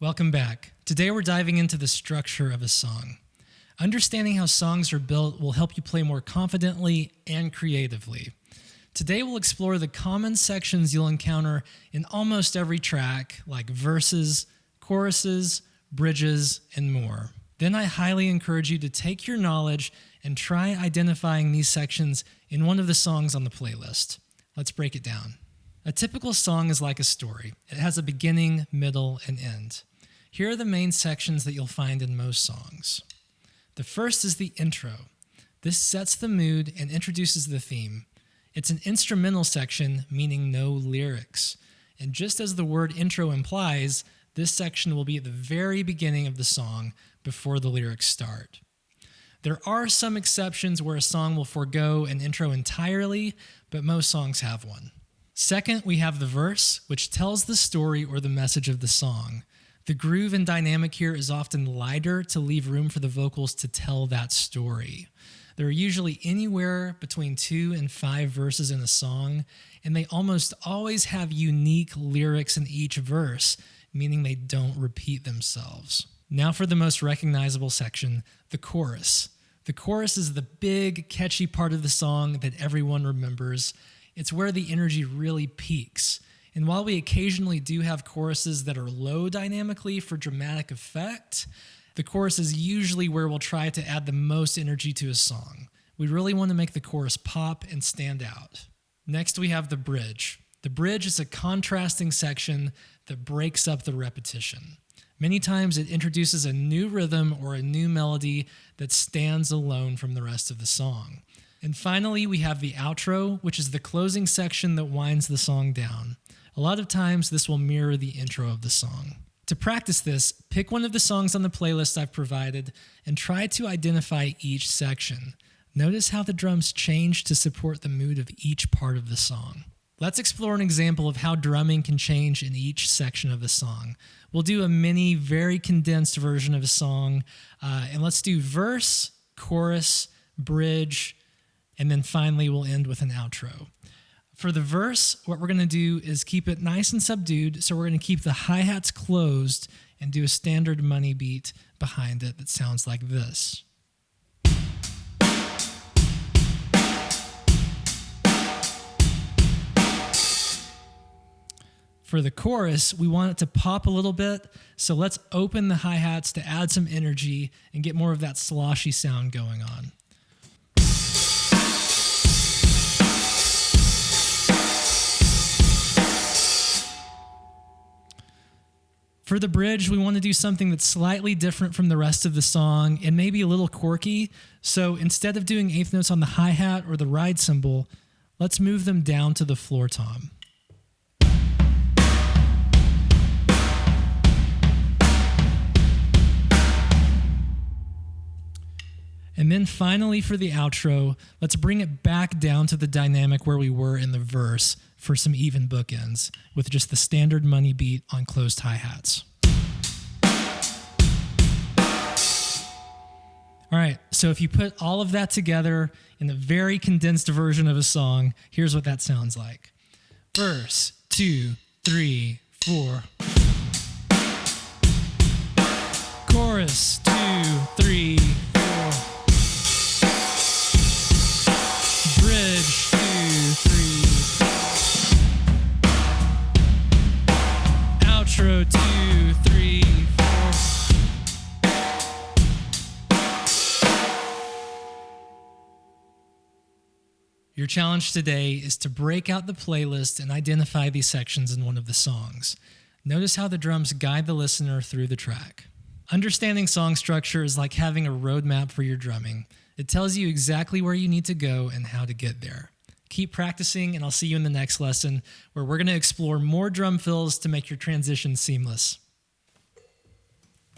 Welcome back. Today we're diving into the structure of a song. Understanding how songs are built will help you play more confidently and creatively. Today we'll explore the common sections you'll encounter in almost every track, like verses, choruses, bridges, and more. Then I highly encourage you to take your knowledge and try identifying these sections in one of the songs on the playlist. Let's break it down. A typical song is like a story. It has a beginning, middle, and end. Here are the main sections that you'll find in most songs. The first is the intro. This sets the mood and introduces the theme. It's an instrumental section, meaning no lyrics. And just as the word intro implies, this section will be at the very beginning of the song before the lyrics start. There are some exceptions where a song will forego an intro entirely, but most songs have one. Second, we have the verse, which tells the story or the message of the song. The groove and dynamic here is often lighter to leave room for the vocals to tell that story. There are usually anywhere between 2 and 5 verses in a song, and they almost always have unique lyrics in each verse, meaning they don't repeat themselves. Now for the most recognizable section, the chorus. The chorus is the big, catchy part of the song that everyone remembers. It's where the energy really peaks. And while we occasionally do have choruses that are low dynamically for dramatic effect, the chorus is usually where we'll try to add the most energy to a song. We really want to make the chorus pop and stand out. Next, we have the bridge. The bridge is a contrasting section that breaks up the repetition. Many times it introduces a new rhythm or a new melody that stands alone from the rest of the song. And finally, we have the outro, which is the closing section that winds the song down. A lot of times, this will mirror the intro of the song. To practice this, pick one of the songs on the playlist I've provided and try to identify each section. Notice how the drums change to support the mood of each part of the song. Let's explore an example of how drumming can change in each section of the song. We'll do a mini, very condensed version of a song, and let's do verse, chorus, bridge, and then finally we'll end with an outro. For the verse, what we're going to do is keep it nice and subdued, so we're going to keep the hi-hats closed and do a standard money beat behind it that sounds like this. For the chorus, we want it to pop a little bit, so let's open the hi-hats to add some energy and get more of that sloshy sound going on. For the bridge, we want to do something that's slightly different from the rest of the song and maybe a little quirky. So instead of doing eighth notes on the hi-hat or the ride cymbal, let's move them down to the floor tom. And then finally for the outro, let's bring it back down to the dynamic where we were in the verse for some even bookends with just the standard money beat on closed hi-hats. All right, so if you put all of that together in a very condensed version of a song, here's what that sounds like. Verse, 2, 3, 4. Chorus, 2, 3, 4. Bridge, 2, 3. Outro, 2, 3, 4. Your challenge today is to break out the playlist and identify these sections in one of the songs. Notice how the drums guide the listener through the track. Understanding song structure is like having a roadmap for your drumming. It tells you exactly where you need to go and how to get there. Keep practicing, and I'll see you in the next lesson where we're going to explore more drum fills to make your transition seamless.